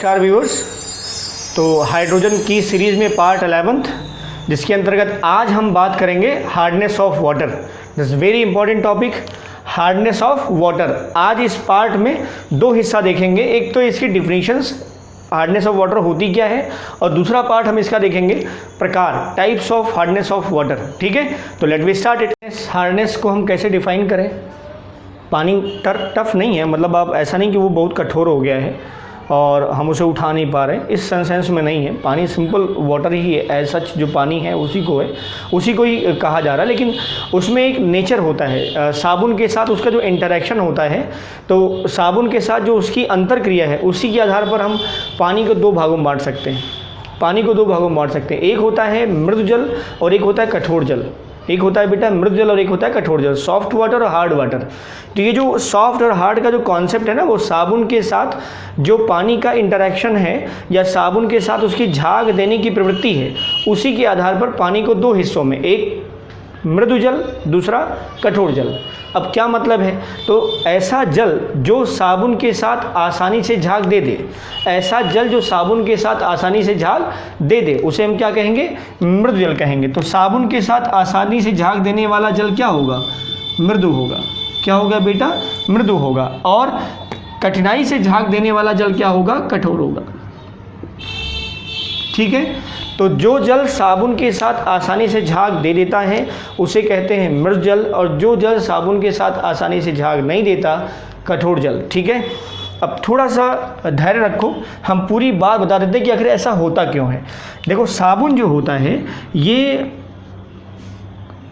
नमस्कार व्यूअर्स। तो हाइड्रोजन की सीरीज़ में पार्ट 11 जिसके अंतर्गत आज हम बात करेंगे hardness of water. This very important topic, hardness of water. आज इस पार्ट में दो हिस्सा देखेंगे, एक तो इसकी डिफिनीशंस, हार्डनेस ऑफ वाटर होती क्या है, और दूसरा पार्ट हम इसका देखेंगे प्रकार, types of hardness of water. ठीक है, तो let we start it. Hardness को हम कैसे डिफाइन करें? पानी टफ नहीं है, मतलब आप ऐसा नहीं कि वो बहुत कठोर हो गया है और हम उसे उठा नहीं पा रहे, इस सेंस में नहीं है। पानी सिंपल वाटर ही है, एज सच जो पानी है उसी को ही कहा जा रहा है, लेकिन उसमें एक नेचर होता है। साबुन के साथ उसका जो इंटरेक्शन होता है, तो साबुन के साथ जो उसकी अंतर क्रिया है, उसी के आधार पर हम पानी को दो भागों में बांट सकते हैं। पानी को दो भागों में बांट सकते हैं, एक होता है मृदु जल और एक होता है कठोर जल। एक होता है बेटा मृदु जल और एक होता है कठोर जल, सॉफ्ट वाटर और हार्ड वाटर। तो ये जो सॉफ्ट और हार्ड का जो कॉन्सेप्ट है ना, वो साबुन के साथ जो पानी का इंटरेक्शन है या साबुन के साथ उसकी झाग देने की प्रवृत्ति है, उसी के आधार पर पानी को दो हिस्सों में, एक मृदु जल, दूसरा कठोर जल। अब क्या मतलब है? तो ऐसा जल जो साबुन के साथ आसानी से झाग दे दे, ऐसा जल जो साबुन के साथ आसानी से झाग दे दे, उसे हम क्या कहेंगे? मृदु जल कहेंगे। तो साबुन के साथ आसानी से झाग देने वाला जल क्या होगा? मृदु होगा। क्या होगा बेटा? मृदु होगा। और कठिनाई से झाग देने वाला जल क्या होगा? कठोर होगा। ठीक है, तो जो जल साबुन के साथ आसानी से झाग दे देता है उसे कहते हैं मृदु जल, और जो जल साबुन के साथ आसानी से झाग नहीं देता, कठोर जल। ठीक है, अब थोड़ा सा धैर्य रखो, हम पूरी बात बता देते हैं कि आखिर ऐसा होता क्यों है। देखो, साबुन जो होता है ये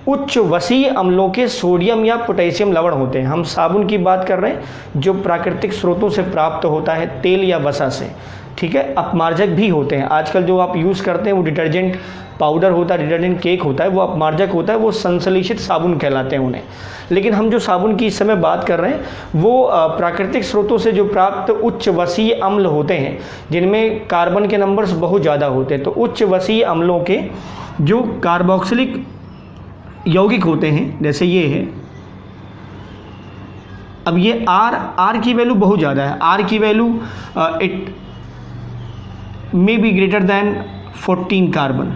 उच्च वसीय अम्लों के सोडियम या पोटेशियम लवण होते हैं। हम साबुन की बात कर रहे हैं जो प्राकृतिक स्रोतों से प्राप्त होता है, तेल या वसा से। ठीक है, अपमार्जक भी होते हैं। आजकल जो आप यूज़ करते हैं वो डिटर्जेंट पाउडर होता है, डिटर्जेंट केक होता है, वो अपमार्जक होता है, वो संश्लेषित साबुन कहलाते हैं उन्हें। लेकिन हम जो साबुन की इस समय बात कर रहे हैं वो प्राकृतिक स्रोतों से जो प्राप्त उच्च वसीय अम्ल होते हैं, जिनमें कार्बन के नंबर्स बहुत ज़्यादा होते हैं। तो उच्च वसीय अम्लों के जो कार्बोक्सिलिक यौगिक होते हैं, जैसे ये है, अब ये आर की वैल्यू बहुत ज़्यादा है। आर की value it may be greater than 14 carbon,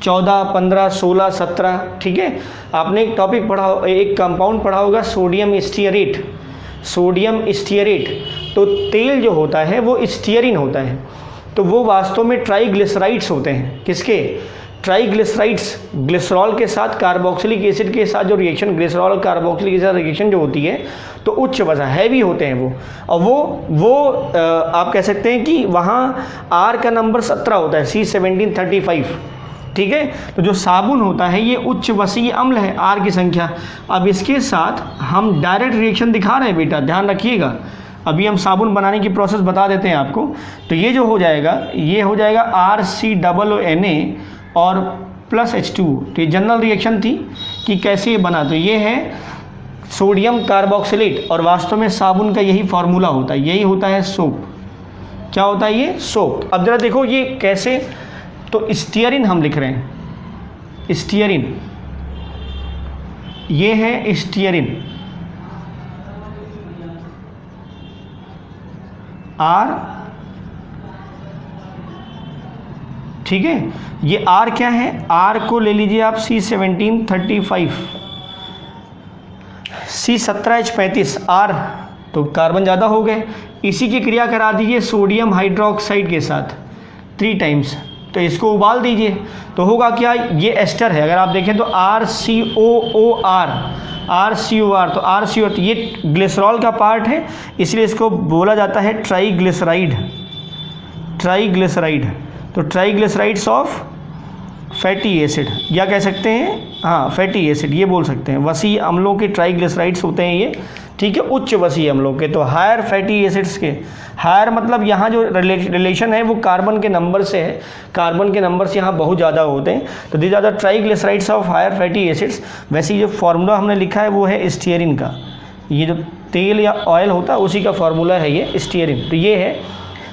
14, 15, 16, 17। ठीक है, आपने एक टॉपिक पढ़ा, एक कंपाउंड पढ़ा होगा, सोडियम स्टीयरेट। सोडियम स्टीयरेट, तो तेल जो होता है वो स्टीयरिन होता है, तो वो वास्तव में ट्राइग्लिसराइड्स होते हैं। किसके? ट्राइग्लिसराइड्स। ग्लिसरॉल के साथ कार्बोक्सिलिक एसिड के साथ जो reaction, glycerol carboxylic acid reaction जो होती है, तो उच्च वसा हैवी होते हैं वो। और वो आप कह सकते हैं कि वहाँ आर का नंबर 17 होता है, C1735। ठीक है, तो जो साबुन होता है ये उच्च वसीय अम्ल है, आर की संख्या। अब इसके साथ हम डायरेक्ट रिएक्शन दिखा रहे हैं बेटा, ध्यान रखिएगा। अभी हम साबुन बनाने की प्रोसेस बता देते हैं आपको। तो ये जो हो जाएगा, ये हो जाएगा RCOONA और प्लस H2। तो ये जनरल रिएक्शन थी कि कैसे ये बना। तो ये है सोडियम कार्बोक्सिलेट, और वास्तव में साबुन का यही फार्मूला होता है, यही होता है सोप। क्या होता है ये? सोप। अब जरा देखो ये कैसे, तो स्टीयरिन हम लिख रहे हैं, स्टीयरिन, ये है स्टीयरिन, आर। ठीक है, ये आर क्या है? आर को ले लीजिए आप C1735, C17H35 आर, तो कार्बन ज़्यादा हो गए। इसी की क्रिया करा दीजिए सोडियम हाइड्रोक्साइड के साथ 3 टाइम्स, तो इसको उबाल दीजिए, तो होगा क्या? ये एस्टर है। अगर आप देखें तो RCOOR, RCOR, तो RCOR, तो ये ग्लिसरॉल का पार्ट है, इसलिए इसको बोला जाता है ट्राइग्लिसराइड। ट्राइग्लिसराइड, तो ट्राइग्लिसराइड्स ऑफ फैटी एसिड, या कह सकते हैं हाँ फैटी एसिड, ये बोल सकते हैं। वसीय अम्लों के ट्राइग्लिसराइड्स होते हैं ये। ठीक है, उच्च वसीय अम्लों के, तो हायर फैटी एसिड्स के। हायर मतलब यहाँ जो रिलेशन है वो कार्बन के नंबर से है, कार्बन के नंबर्स यहाँ बहुत ज़्यादा होते हैं, तो these are the triglycerides of higher fatty acids. वैसे जो फार्मूला हमने लिखा है वो है स्टीयरिन का, ये जो तेल या ऑयल होता है उसी का फार्मूला है ये स्टीयरिन। तो ये है,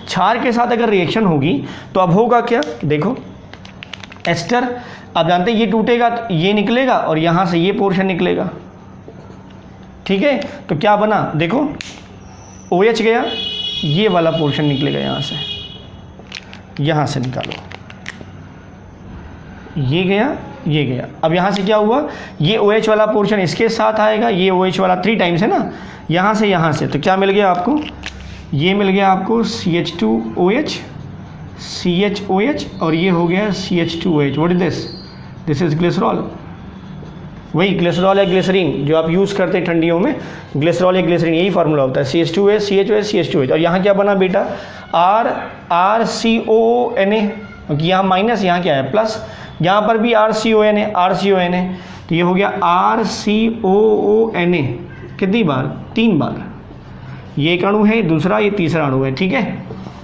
क्षार के साथ अगर रिएक्शन होगी तो अब होगा क्या? देखो एस्टर, आप जानते हैं ये टूटेगा तो ये निकलेगा और यहाँ से ये पोर्शन निकलेगा। ठीक है, तो क्या बना? देखो OH गया, ये वाला पोर्शन निकलेगा यहाँ से। यहाँ से निकालो, ये गया, ये गया। अब यहाँ से क्या हुआ, ये OH वाला पोर्शन इसके साथ आएगा, ये OH वाला 3 टाइम्स है ना, यहाँ से, तो क्या मिल गया आपको, ये मिल गया आपको CH2OH, CHOH, और ये हो गया CH2OH। What is this, this is glycerol. वही ग्लिसरॉल या ग्लिसरीन जो आप यूज़ करते हैं ठंडियों में, ग्लिसरॉल या ग्लिसरीन, यही फार्मूला होता है, CH2OH, CHOH, CH2OH। और यहाँ क्या बना बेटा, RCOONA, क्योंकि यहाँ माइनस, यहाँ क्या है प्लस, यहाँ पर भी RCONA, तो ये हो गया RCOONA। कितनी बार, 3 बार। ये एक अणु है, दूसरा, ये तीसरा अणु है, ठीक है।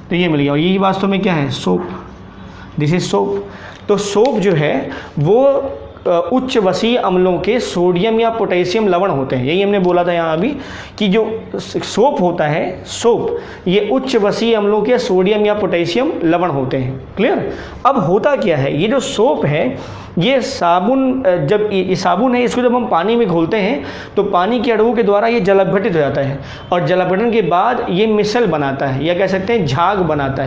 तो ये मिल गया, और यही वास्तव में क्या है, सोप। This is soap. तो सोप जो है वो उच्च वसीय अम्लों के सोडियम या पोटेशियम लवण होते हैं। यही हमने बोला था यहाँ अभी कि जो सोप होता है, सोप, ये उच्च वसीय अम्लों के सोडियम या पोटेशियम लवण होते हैं। क्लियर। अब होता क्या है, ये जो सोप है, ये साबुन, जब ये साबुन है, इसको जब हम पानी में घोलते हैं तो पानी के अणुओं के द्वारा ये जलापघटित हो जाता है, और जलापघटन के बाद ये मिसल बनाता है, या कह सकते हैं झाग बनाता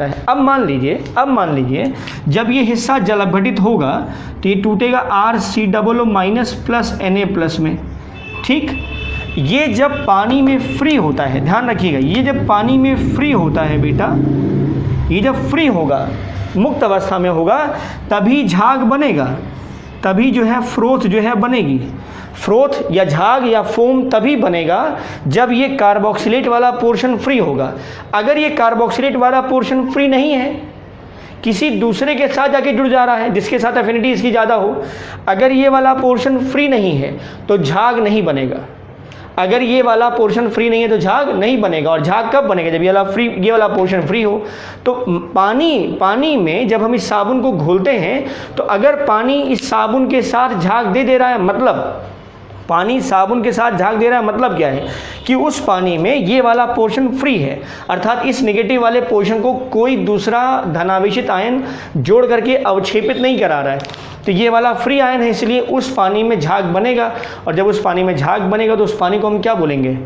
है। अब मान लीजिए जब ये हिस्सा जलापघटित होगा तो ये टूटेगा RCOO minus plus Na plus में, ठीक। ये जब पानी में फ्री होता है, ध्यान रखिएगा, ये जब पानी में फ्री होता है बेटा, ये जब फ्री होगा, मुक्त अवस्था में होगा, तभी झाग बनेगा, तभी जो है फ्रोथ जो है बनेगी। फ्रोथ या झाग या फोम तभी बनेगा जब ये कार्बोक्सिलेट वाला पोर्शन फ्री होगा। अगर ये कार्बोक्सिलेट वाला पोर्शन फ्री नहीं है, किसी दूसरे के साथ जाके जुड़ जा रहा है जिसके साथ एफिनिटी इसकी ज़्यादा हो, अगर ये वाला पोर्शन फ्री नहीं है तो झाग नहीं बनेगा। अगर ये वाला पोर्शन फ्री नहीं है तो झाग नहीं बनेगा। और झाग कब बनेगा, जब ये वाला पोर्शन फ्री हो। तो पानी में जब हम इस साबुन को घोलते हैं तो अगर पानी इस साबुन के साथ झाग दे रहा है, मतलब पानी साबुन के साथ झाग दे रहा है, मतलब क्या है कि उस पानी में ये वाला पोर्शन फ्री है, अर्थात इस नेगेटिव वाले पोर्शन को कोई दूसरा धनावेशित आयन जोड़ करके अवक्षेपित नहीं करा रहा है। तो ये वाला फ्री आयन है, इसलिए उस पानी में झाग बनेगा। और जब उस पानी में झाग बनेगा तो उस पानी को हम क्या बोलेंगे,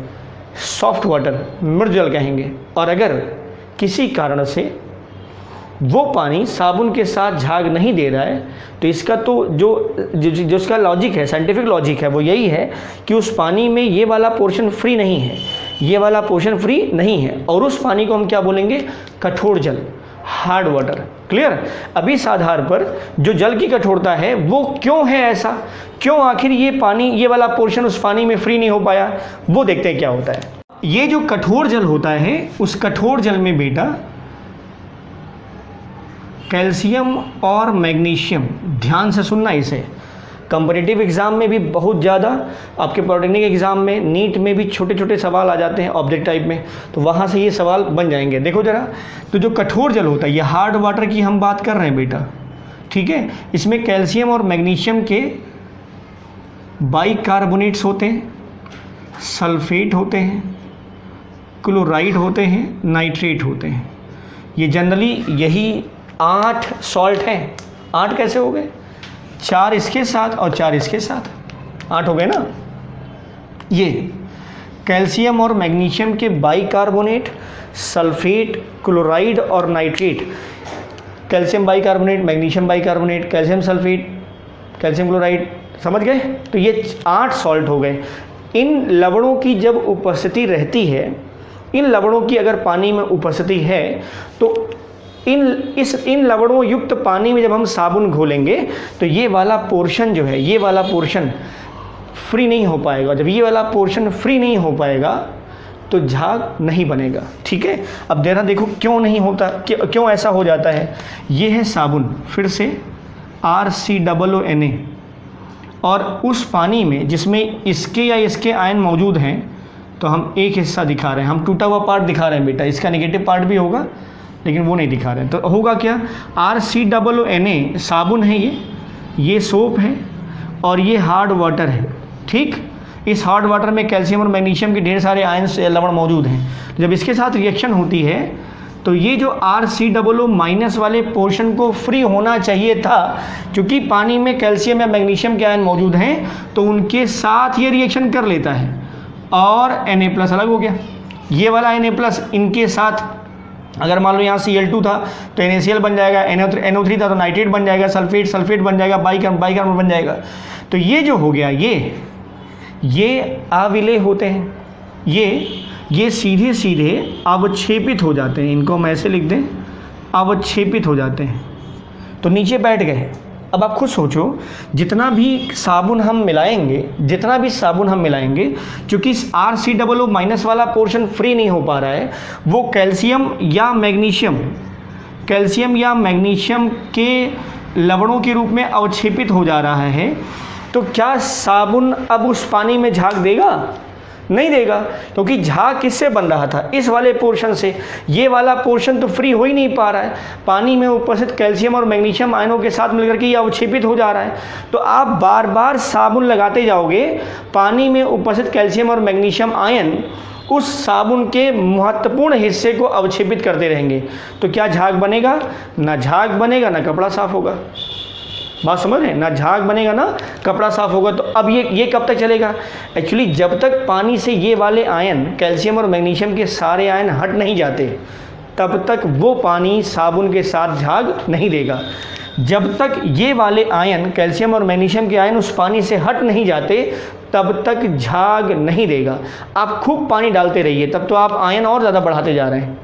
सॉफ्ट वाटर, मृदु जल कहेंगे। और अगर किसी कारण से वो पानी साबुन के साथ झाग नहीं दे रहा है तो इसका तो जो इसका लॉजिक है, साइंटिफिक लॉजिक है, वो यही है कि उस पानी में ये वाला पोर्शन फ्री नहीं है, ये वाला पोर्शन फ्री नहीं है, और उस पानी को हम क्या बोलेंगे, कठोर जल, हार्ड वाटर। क्लियर। अभी इस आधार पर जो जल की कठोरता है वो क्यों है ऐसा, क्यों आखिर ये पानी, ये वाला पोर्शन उस पानी में फ्री नहीं हो पाया, वो देखते हैं क्या होता है। ये जो कठोर जल होता है, उस कठोर जल में बेटा कैल्शियम और मैग्नीशियम, ध्यान से सुनना इसे, कॉम्पिटिटिव एग्ज़ाम में भी बहुत ज़्यादा, आपके पॉलिटेक्निक एग्ज़ाम में, नीट में भी छोटे छोटे सवाल आ जाते हैं ऑब्जेक्ट टाइप में, तो वहाँ से ये सवाल बन जाएंगे। देखो ज़रा, तो जो कठोर जल होता है, ये हार्ड वाटर की हम बात कर रहे हैं बेटा, ठीक है। इसमें कैल्शियम और मैग्नीशियम के बाइकार्बोनेट्स होते हैं, सल्फेट होते हैं, क्लोराइड होते हैं, नाइट्रेट होते हैं। ये जनरली यही 8 सॉल्ट हैं। 8 कैसे हो गए, 4 इसके साथ और 4 इसके साथ, 8 हो गए ना। ये कैल्शियम और मैग्नीशियम के बाइकार्बोनेट, सल्फेट, क्लोराइड और nitrate, calcium bicarbonate, magnesium bicarbonate, calcium sulphate, calcium chloride, समझ गए। तो ये 8 सॉल्ट हो गए। इन लवणों की जब उपस्थिति रहती है, इन लवणों की अगर पानी में उपस्थिति है तो इन लवणों युक्त पानी में जब हम साबुन घोलेंगे तो ये वाला पोर्शन जो है, ये वाला पोर्शन फ्री नहीं हो पाएगा। जब ये वाला पोर्शन फ्री नहीं हो पाएगा तो झाग नहीं बनेगा, ठीक है। अब जरा देखो क्यों नहीं होता, क्यों ऐसा हो जाता है। ये है साबुन, फिर से RCOONA, और उस पानी में जिसमें इसके या इसके आयन मौजूद हैं, तो हम एक हिस्सा दिखा रहे हैं, हम टूटा हुआ पार्ट दिखा रहे हैं बेटा, इसका नेगेटिव पार्ट भी होगा लेकिन वो नहीं दिखा रहे हैं। तो होगा क्या, RCOONA साबुन है, ये सोप है, और ये हार्ड वाटर है, ठीक। इस हार्ड वाटर में कैल्शियम और मैग्नीशियम के ढेर सारे आयन्स लवण मौजूद हैं। जब इसके साथ रिएक्शन होती है तो ये जो RCOO माइनस वाले पोर्शन को फ्री होना चाहिए था, क्योंकि पानी में कैल्शियम या मैग्नीशियम के आयन मौजूद हैं, तो उनके साथ ये रिएक्शन कर लेता है और Na+ अलग हो गया। ये वाला Na+ इनके साथ अगर मान लो यहाँ Cl2 था तो NaCl बन जाएगा, NO3 था तो नाइट्रेट बन जाएगा, सल्फेट बन जाएगा, बाइकार्बोनेट बन जाएगा। तो ये जो हो गया ये अविलेय होते हैं, ये सीधे सीधे अवक्षेपित हो जाते हैं। इनको हम ऐसे लिख दें, अवक्षेपित हो जाते हैं, तो नीचे बैठ गए। अब आप खुद सोचो, जितना भी साबुन हम मिलाएंगे क्योंकि RCOO माइनस वाला पोर्शन फ्री नहीं हो पा रहा है, वो कैल्शियम या मैग्नीशियम के लवणों के रूप में अवक्षेपित हो जा रहा है। तो क्या साबुन अब उस पानी में झाग देगा? नहीं देगा, क्योंकि झाग किससे बन रहा था? इस वाले पोर्शन से। ये वाला पोर्शन तो फ्री हो ही नहीं पा रहा है, पानी में उपस्थित कैल्शियम और मैग्नीशियम आयनों के साथ मिलकर के ये अवक्षेपित हो जा रहा है। तो आप बार बार साबुन लगाते जाओगे, पानी में उपस्थित कैल्शियम और मैग्नीशियम आयन उस साबुन के महत्वपूर्ण हिस्से को अवक्षेपित करते रहेंगे। तो क्या झाग बनेगा? ना झाग बनेगा, ना कपड़ा साफ होगा। बात समझ रहे हैं? ना झाग बनेगा, ना कपड़ा साफ होगा। तो अब ये कब तक चलेगा? एक्चुअली जब तक पानी से ये वाले आयन, कैल्शियम और मैग्नीशियम के सारे आयन हट नहीं जाते, तब तक वो पानी साबुन के साथ झाग नहीं देगा। जब तक ये वाले आयन, कैल्शियम और मैग्नीशियम के आयन उस पानी से हट नहीं जाते, तब तक झाग नहीं देगा। आप खूब पानी डालते रहिए, तब तो आप आयन और ज़्यादा बढ़ाते जा रहे हैं।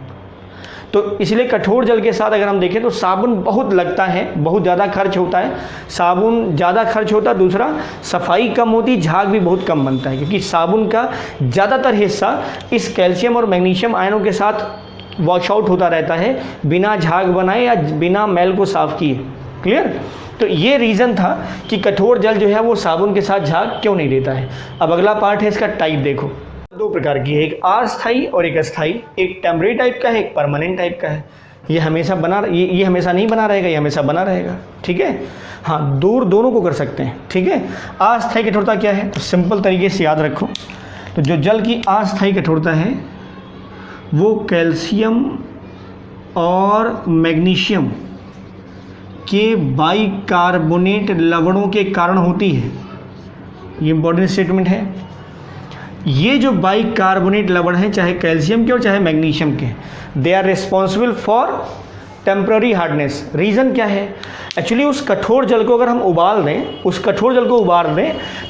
तो इसलिए कठोर जल के साथ अगर हम देखें तो साबुन बहुत लगता है, बहुत ज़्यादा खर्च होता है, साबुन ज़्यादा खर्च होता है। दूसरा, सफाई कम होती, झाग भी बहुत कम बनता है, क्योंकि साबुन का ज़्यादातर हिस्सा इस कैल्शियम और मैग्नीशियम आयनों के साथ वॉश आउट होता रहता है, बिना झाग बनाए या बिना मैल को साफ़ किए। क्लियर? तो ये रीज़न था कि कठोर जल जो है वो साबुन के साथ झाग क्यों नहीं देता है। अब अगला पार्ट है इसका टाइप। देखो, दो प्रकार की है, एक अस्थाई और एक अस्थाई। एक टेम्परेरी टाइप का है, एक परमानेंट टाइप का है। ये हमेशा ये हमेशा नहीं बना रहेगा, ये हमेशा बना रहेगा। ठीक है? हाँ, दोनों को कर सकते हैं। ठीक है? अस्थाई कठोरता क्या है? तो सिंपल तरीके से याद रखो, तो जो जल की अस्थाई कठोरता है वो कैल्शियम और मैग्नीशियम के बाइकार्बोनेट लवणों के कारण होती है। ये इंपॉर्टेंट स्टेटमेंट है। ये जो बाइकार्बोनेट लवण हैं, चाहे कैल्शियम के और चाहे मैग्नीशियम के, they are responsible for temporary hardness. Reason क्या है? एक्चुअली उस कठोर जल को अगर हम उबाल दें,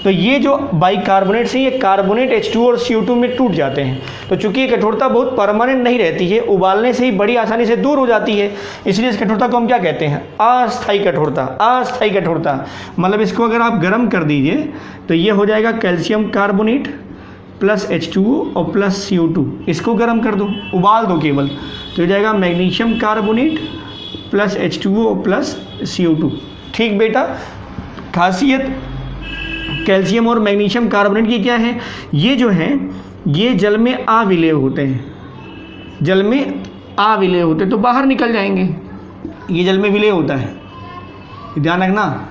तो ये जो बाइकार्बोनेट से ये कार्बोनेट H2 और CO2 में टूट जाते हैं। तो चूंकि ये कठोरता बहुत परमानेंट नहीं रहती है, उबालने से ही बड़ी आसानी से दूर हो जाती है, इसलिए इस कठोरता को हम क्या कहते हैं? अस्थाई कठोरता। अस्थाई कठोरता मतलब इसको अगर आप गर्म कर दीजिए तो ये हो जाएगा कैल्शियम कार्बोनेट प्लस H2O और प्लस CO2। इसको गर्म कर दो, उबाल दो केवल, तो हो जाएगा magnesium carbonate plus H2O plus CO2। ठीक बेटा? खासियत कैल्शियम और मैग्नीशियम कार्बोनेट की क्या है? ये जो हैं ये जल में अविलेय होते हैं, जल में अविलेय होते तो बाहर निकल जाएंगे। ये जल में विलेय होता है, ध्यान रखना,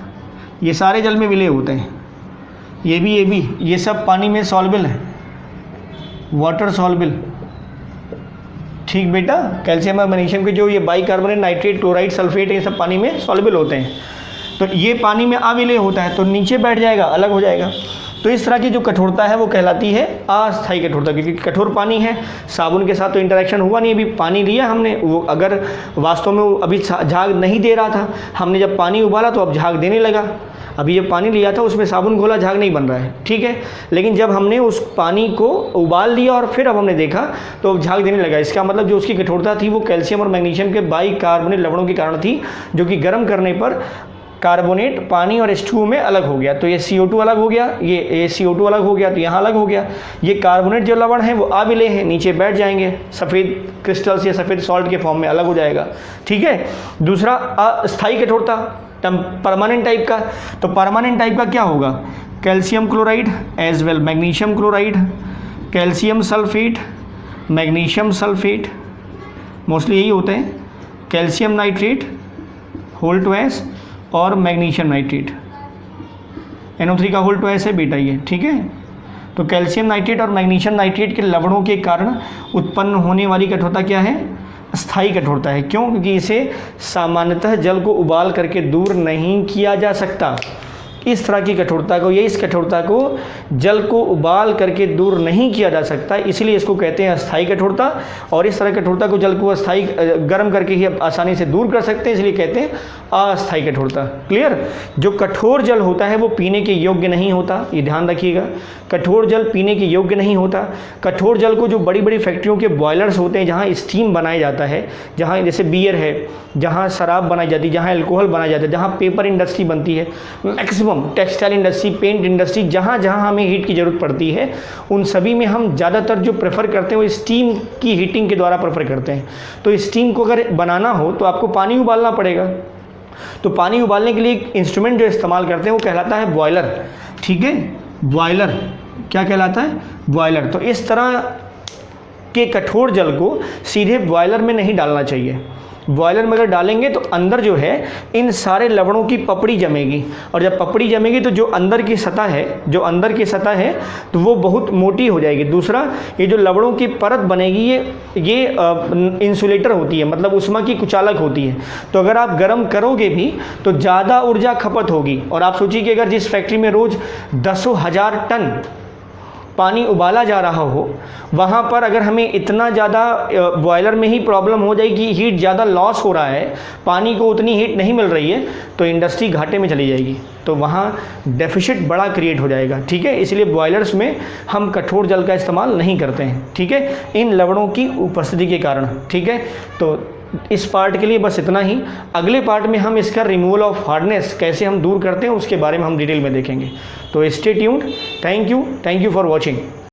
ये सारे जल में विलेय होते हैं। ये भी ये सब पानी में सॉल्युबल है, वाटर सॉल्युबल। ठीक बेटा? कैल्शियम और मैग्नीशियम के जो ये बाइकार्बोनेट, नाइट्रेट, क्लोराइड, सल्फेट, ये सब पानी में सॉल्युबल होते हैं। तो ये पानी में अविलेय होता है, तो नीचे बैठ जाएगा, अलग हो जाएगा। तो इस तरह की जो कठोरता है वो कहलाती है अस्थाई कठोरता, क्योंकि कठोर पानी है, साबुन के साथ तो इंटरेक्शन हुआ नहीं। अभी पानी लिया हमने, वो अगर वास्तव में वो अभी झाग नहीं दे रहा था, हमने जब पानी उबाला तो अब झाग देने लगा। अभी ये पानी लिया था, उसमें साबुन घोला, झाग नहीं बन रहा है। ठीक है? लेकिन जब हमने उस पानी को उबाल लिया और फिर अब हमने देखा तो अब झाग देने लगा। इसका मतलब जो उसकी कठोरता थी वो कैल्शियम और मैग्नीशियम के बाइकार्बोनेट लवणों के कारण थी, जो कि गर्म करने पर कार्बोनेट पानी और H2O में अलग हो गया। तो ये CO2 अलग हो गया, ये CO2 अलग हो गया, तो यहाँ अलग हो गया। ये कार्बोनेट जो लवण है वो अविलेय है, नीचे बैठ जाएंगे, सफ़ेद क्रिस्टल्स या सफ़ेद सॉल्ट के फॉर्म में अलग हो जाएगा। ठीक है? दूसरा अस्थाई कठोरता, परमानेंट टाइप का। तो परमानेंट टाइप का क्या होगा? Calcium chloride as well magnesium chloride, calcium sulphate, magnesium sulphate, mostly यही होते हैं। कैल्शियम नाइट्रेट होल ट्वाइस और मैग्नीशियम नाइट्रेट, NO3 का होल ट्वाइस है बेटा ये। ठीक है? तो कैल्शियम नाइट्रेट और मैग्नीशियम नाइट्रेट के लवणों के कारण उत्पन्न होने वाली कठोरता क्या है? स्थायी कठोरता है। क्यों? क्योंकि इसे सामान्यतः जल को उबाल करके दूर नहीं किया जा सकता। इस तरह की कठोरता को, इस कठोरता को जल को उबाल करके दूर नहीं किया जा सकता, इसलिए इसको कहते हैं अस्थायी कठोरता। और इस तरह कठोरता को जल को अस्थायी गर्म करके ही आसानी से दूर कर सकते हैं, इसलिए कहते हैं अस्थायी कठोरता। क्लियर? जो कठोर जल होता है वो पीने के योग्य नहीं होता, ये ध्यान रखिएगा। कठोर जल पीने के योग्य नहीं होता। कठोर जल को जो बड़ी बड़ी फैक्ट्रियों के बॉयलर्स होते हैं, जहाँ स्टीम बनाया जाता है, जहाँ जैसे बियर है, जहाँ शराब बनाई जाती है, जहाँ अल्कोहल बनाया जाता है, जहाँ पेपर इंडस्ट्री बनती है, maximum textile industry, paint industry, जहाँ जहाँ हमें हीट की ज़रूरत पड़ती है, उन सभी में हम ज़्यादातर जो प्रेफर करते हैं वो स्टीम की हीटिंग के द्वारा प्रेफर करते हैं। तो स्टीम को अगर बनाना हो तो आपको पानी उबालना पड़ेगा। तो पानी उबालने के लिए एक इंस्ट्रूमेंट जो इस्तेमाल करते हैं वो कहलाता है बॉयलर। ठीक है, बॉयलर क्या कहलाता है? बॉयलर। तो इस तरह के कठोर जल को सीधे बॉयलर में नहीं डालना चाहिए। बॉयलर में अगर डालेंगे तो अंदर जो है इन सारे लवणों की पपड़ी जमेगी, और जब पपड़ी जमेगी तो जो अंदर की सतह है, तो वो बहुत मोटी हो जाएगी। दूसरा, ये जो लवणों की परत बनेगी ये इंसुलेटर होती है, मतलब उष्मा की कुचालक होती है। तो अगर आप गर्म करोगे भी तो ज़्यादा ऊर्जा खपत होगी। और आप सोचिए कि अगर जिस फैक्ट्री में रोज़ 10,000 टन पानी उबाला जा रहा हो, वहाँ पर अगर हमें इतना ज़्यादा बॉयलर में ही प्रॉब्लम हो जाएगी, हीट ज़्यादा लॉस हो रहा है, पानी को उतनी हीट नहीं मिल रही है, तो इंडस्ट्री घाटे में चली जाएगी, तो वहाँ डेफिसिट बड़ा क्रिएट हो जाएगा। ठीक है, इसलिए बॉयलर्स में हम कठोर जल का इस्तेमाल नहीं करते हैं। ठीक है, इन लवणों की उपस्थिति के कारण। ठीक है, तो इस पार्ट के लिए बस इतना ही। अगले पार्ट में हम इसका रिमूवल ऑफ हार्डनेस कैसे हम दूर करते हैं उसके बारे में हम डिटेल में देखेंगे। तो stay tuned. Thank you for watching.